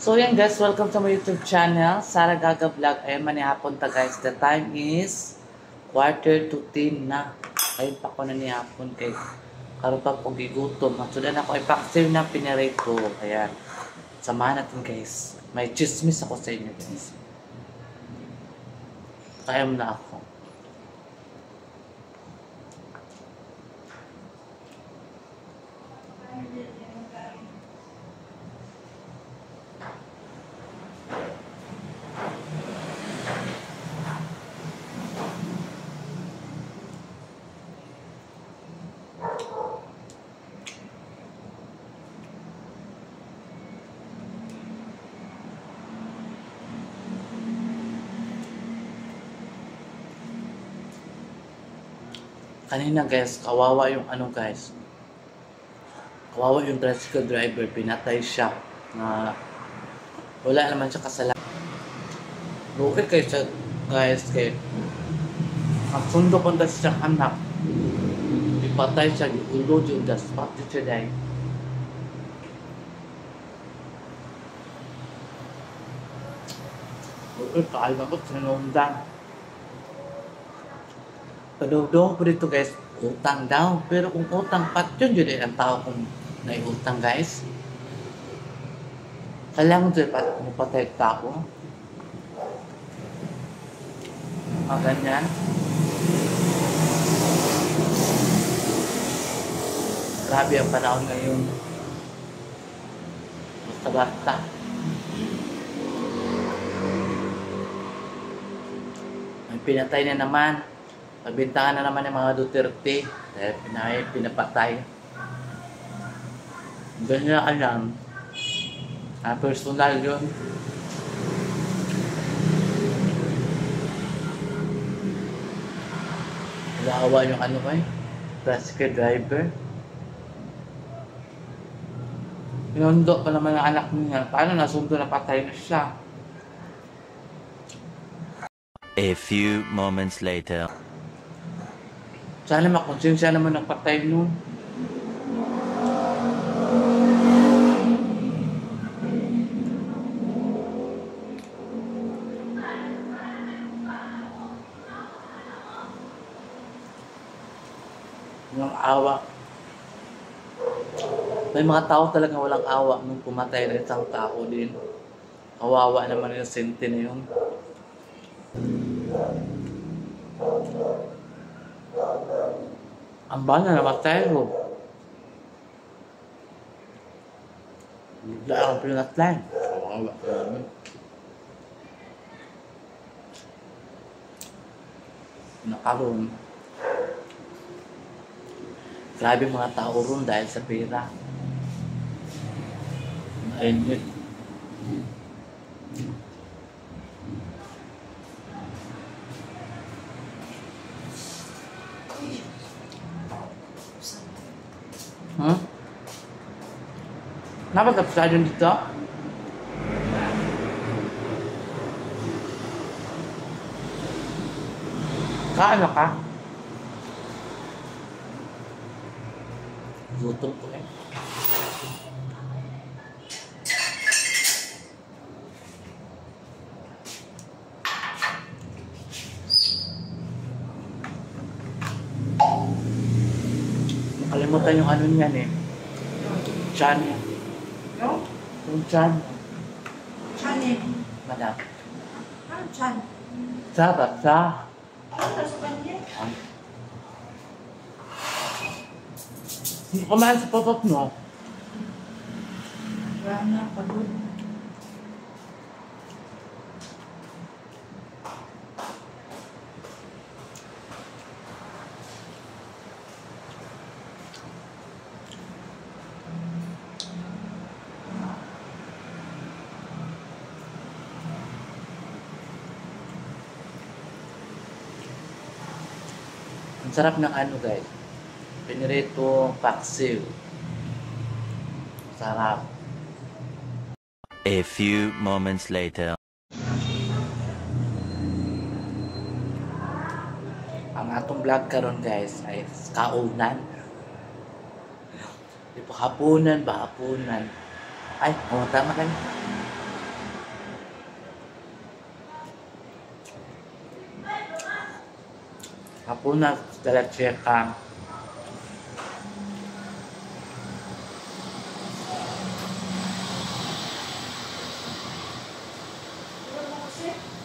So yan guys, welcome to my YouTube channel, Sara Gaga Vlog. Ayan manihapon ta guys, the time is 9:45 na. Ayun pa ko na nihapon kay karon pa po gigutom. Masudan ako ipaksil na pinirito. Ayan, samahan natin guys. May chismis ako sa inyo guys. Kaya mo na ako. Kanina guys, kawawa yung guys. Kawawa yung tricycle driver, pinatay siya. Wala naman siya kasalanan. Okay kayo siya guys, kay ang sundo ko na siya anak. Ipatay siya, ulod yung gas, pati siya dahil. Okay, kaalma ko, sinundan. Padugdong po dito guys, utang daw. Pero kung utang pat yun, yun ang tao kung naiutang guys. Kailangan dyan mapatay tao. Ganyan. Grabe ang panahon ngayon. Basta-basta. May pinatay na naman. Pagbintangan na naman ng mga Duterte dahil pinapatay. Ganyan na alam. Personal yun. Naawa yung tricycle driver. Pinundo pa naman ang anak niya. Paano nasundo na patay na siya? A few moments later. Sana makonsensya naman ng patay nun. Yung awa. May mga tao talaga walang awa nung pumatay na isang tao din. Kawawa naman yung sente na yun. Ang bala namatay ko. Bigla akong pinatay. Kawawa ko naman. Nakaroon. Grabe mga tao ron dahil sa pera. Mainit. Huh? Napagkapsa yun dito? Kaano ka? Gutom ko eh. Nakalimutan yung niyan eh. Chan. Yung? Yung chan. Chan eh. Madam. Ano chan? Sarap sa. Ano sa kanya? Hindi kumain sa popot mo. Wala na, pagod. Ang sarap ng guys. Pinirito paksiw. Sarap. A few moments later. Ang atong vlog karon guys ay kaunan. Di pa hapunan ba? Hapunan. Ay, tama ka. Hapunan dala cheka.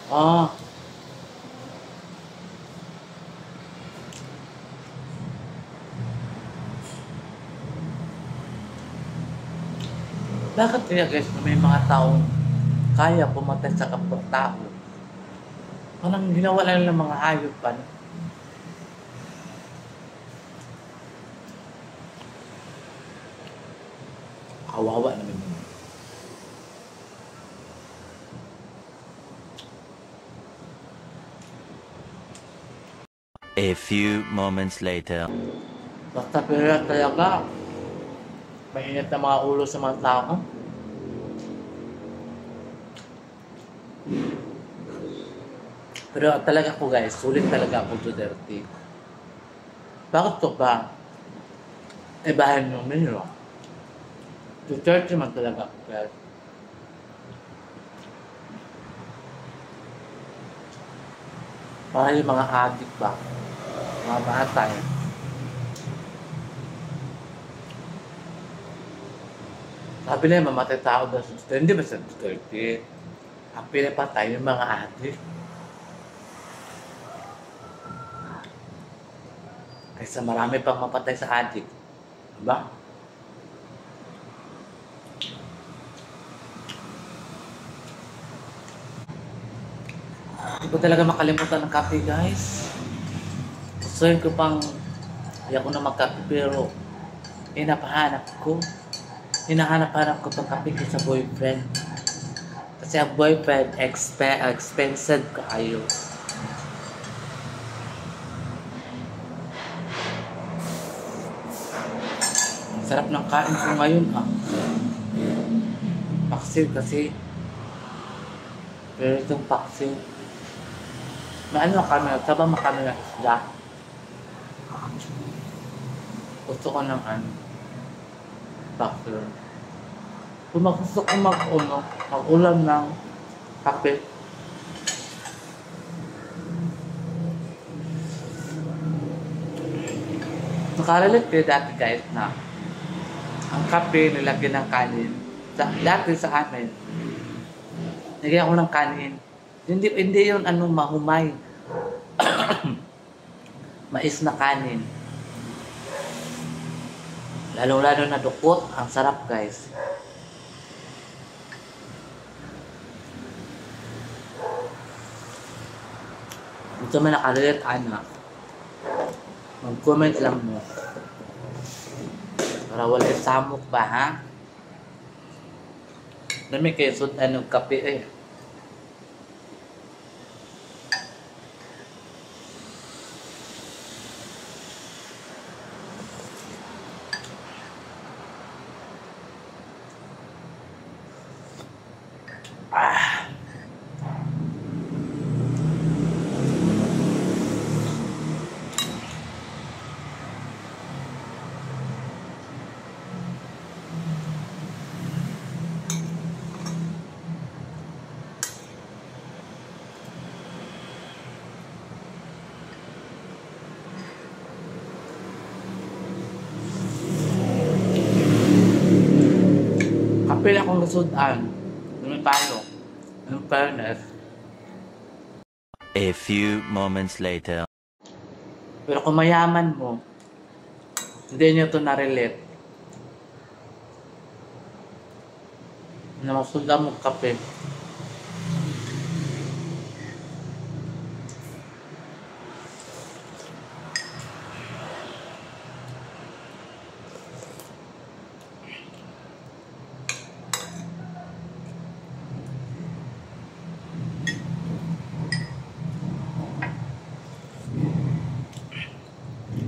Ah, bakit kaya guys may mga taong kaya pumatay sa kapwa tao? Parang ginawa lang ng mga hayop pa. No? Kawawa naman yun. A few moments later. Basta pero talaga, mainit na mga ulo sa mga tao. Pero talaga po guys, sulit talaga ako Duterte. Bakit to ba? Ibahin yung menu. Duterte man talaga ako guys. Para yung mga adik ba? Mga bata eh. Sabi nila mamatay tao daw sa Duterte. Hindi ba sa Duterte? Ang pinapatay yung mga adik. Kaysa marami pang mapatay sa adik. Diba? Hindi ko talaga makalimutan ng kape guys. Gustuin ko pang ayaw ko na magkape pero hinahanap ko itong kape ko sa boyfriend. Kasi ang boyfriend expensive kaayo. Ang sarap ng kain ko ngayon Paksiw kasi. Pero itong paksiw. May ano kami, sabang makami na isda. Gusto ko ng paksiw. Kung gusto ko mag-ulam ng kape. Nakarelate kayo dati guys na ang kape nilagyan ng kanin. Dati sa amin, nilagyan ko ng kanin. Hindi yun mahumay. Mais na kanin. Lalo-lalo na dukot. Ang sarap guys. Ito man nakarelate mag-comment lang mo. Para wala samok ba ha? Dami kayo kape eh. Kapila akong nasudan. May palo. Yung fairness. A few moments later. Pero kung mayaman mo, hindi nyo ito na-relate. Na masudan mo kape.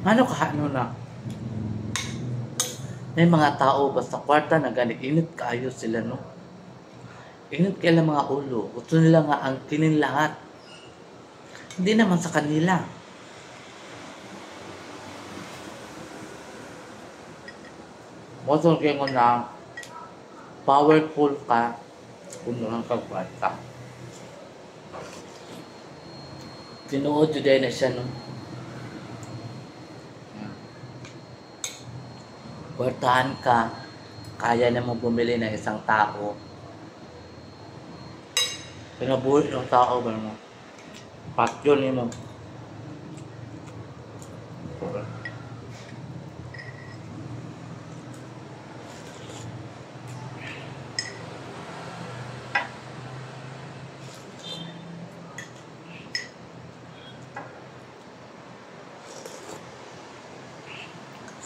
Ano na? May mga tao basta kwarta na ganit, init kaayo sila no. Init kaya mga ulo. Gusto nila nga angkinin lahat. Hindi naman sa kanila. Motor kayo na powerful ka kung naman kagwarta. Tinuod yun na siya no. Kwartahan ka, kaya na mo bumili ng isang tao. Pinabuhi ng tao ba mo? Pasyon mo.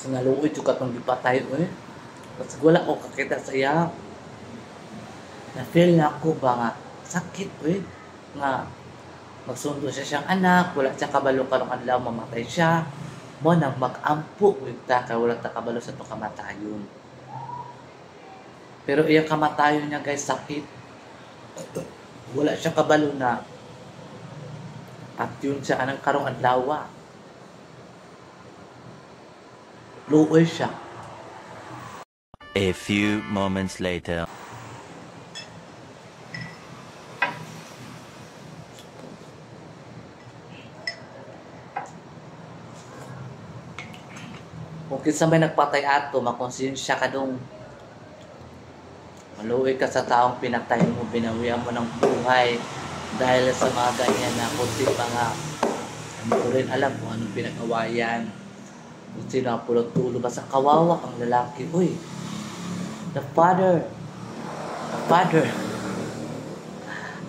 Sa naluoy yung katong gipatay eh. Kasi wala ko kakita sa iya. Na-feel na ako ba nga sakit eh. Nga magsundo siya siyang anak, wala siya kabalo karong adlaw mamatay siya. Mo nang mag-ampo with ta kay wala ta kabalo sa to kamatayon. Pero iyang kamatayon niya guys sakit. Wala siya kabalo na at yun siya anang karong adlaw. Luoy siya. A few moments later. Kung kinsa may nagpatay ato, makonsensya ka dong. Maluoy ka sa taong pinatay mo, binawian mo ng buhay dahil sa mga ganyan na kunti pa nga. Hindi ko rin alam kung anong pinag-awayan. Kung sino ang pulot-tulo. Basta kawawa ang lalaki. Uy, the father,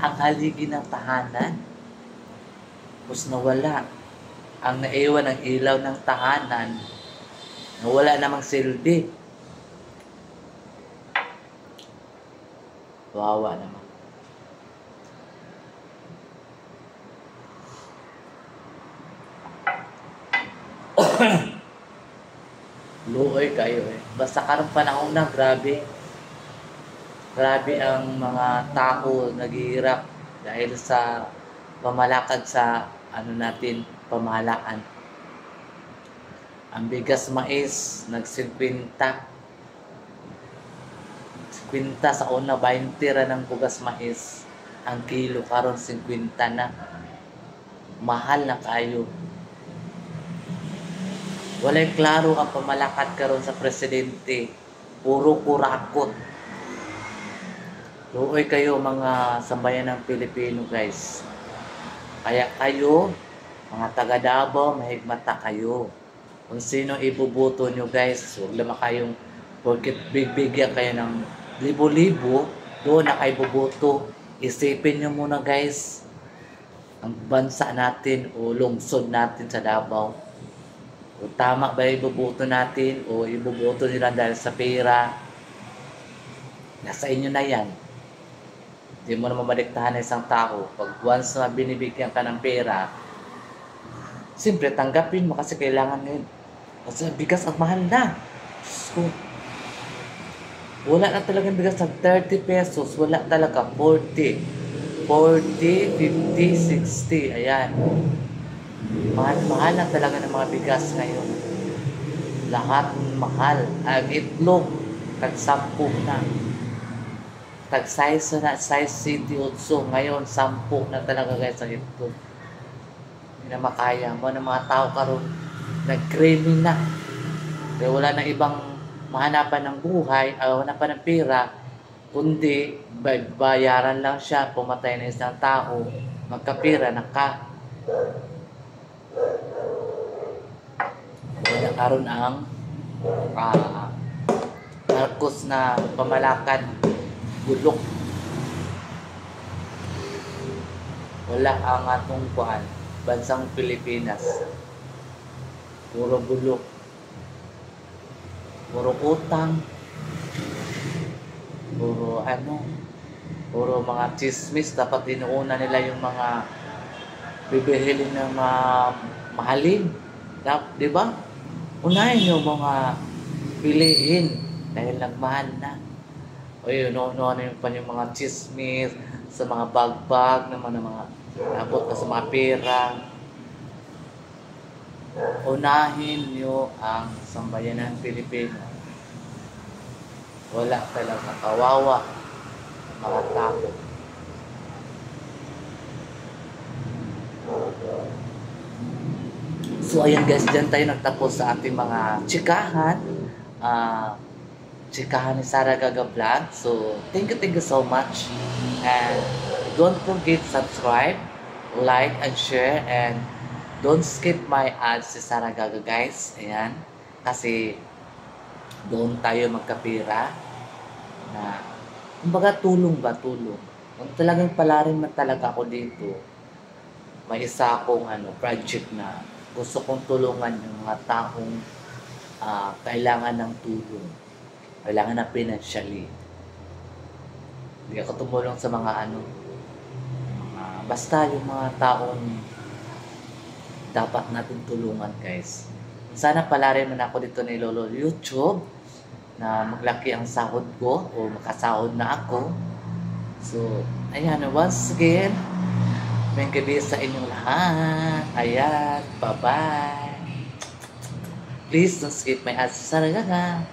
ang haligi ng tahanan. Tapos nawala. Ang naiwan ng ilaw ng tahanan, nawala namang silbi. Wawa naman. Luoy kayo eh. Basta karong panahon na, grabe. Grabe ang mga tao naghihirap dahil sa pamalakad sa pamahalaan. Ang bigas mais, nag-50. 50 sa una, 20 ra ng bugas mais. Ang kilo, karon 50 na. Mahal na kayo. Walay klaro ang pamalakad karon sa presidente. Puro kurakot. Luoy kayo mga sambayan ng Pilipino guys. Kaya kayo, mga taga Davao, mahigmata kayo. Kung sino ibubuto nyo guys, huwag naman kayong porket bigyan kayo ng libo-libo, doon na kayo bubuto. Isipin nyo muna guys, ang bansa natin o lungsod natin sa Davao. Kung tama ba ibubuto natin o ibubuto nila dahil sa pera, nasa inyo na yan. Hindi mo naman madiktahan ng isang tao. Pag once na binibigyan ka ng pera, siyempre tanggapin mo kasi kailangan ngayon. Kasi bigas ang mahal na. So, wala na talagang bigas ng 30 pesos. Wala talaga. 40, 50, 60. Ayan. Mahal na talaga ng mga bigas ngayon. Lahat mahal. Ang itlog, tag-10 na. Tag-size na, size city also. Ngayon, 10 na talaga guys ang itlog. Hindi na makaya mo ng mga tao karon nag-craving na. Kaya wala na ibang mahanapan ng buhay, mahanapan ng pera, kundi bayaran lang siya, pumatay na isang tao, magkapira na ka. Wala karon ang Marcos na pamalakad, bulok. Wala ang atong kuan, bansang Pilipinas. Puro bulok. Puro utang. Puro mga chismis. Dapat inuuna nila yung mga bibihilin ng mga mahalin. Di ba? Unahin yung mga piliin dahil nagmahal na. O yun, ano yung mga chismis sa mga bagbag ng mga abot ka sa mga pera. Unahin nyo ang sambayanan Pilipino. Wala talaga kawawa ang mga tao. So ayan guys, dyan tayo nagtapos sa ating mga chikahan. chikahan ni Sarah Gaga Vlog. So, thank you so much. And don't forget subscribe, like, and share. And don't skip my ads si Sarah Gaga, guys. Ayan. Kasi doon tayo magkapira. Na, kumbaga tulong ba? Tulong. Kung talagang palarin man talaga ako dito, may isa akong project na gusto kong tulungan yung mga taong kailangan ng tulong. Kailangan na financially. Hindi ako tumulong sa mga basta yung mga taong dapat natin tulungan, guys. Sana palarin mo na ako dito ni Lolo YouTube na maglaki ang sahod ko o makasahod na ako. So, ayan, once again, may gabi sa inyong lahat. Ayan, bye-bye. Please don't skip my ads sa Sarah Gaga.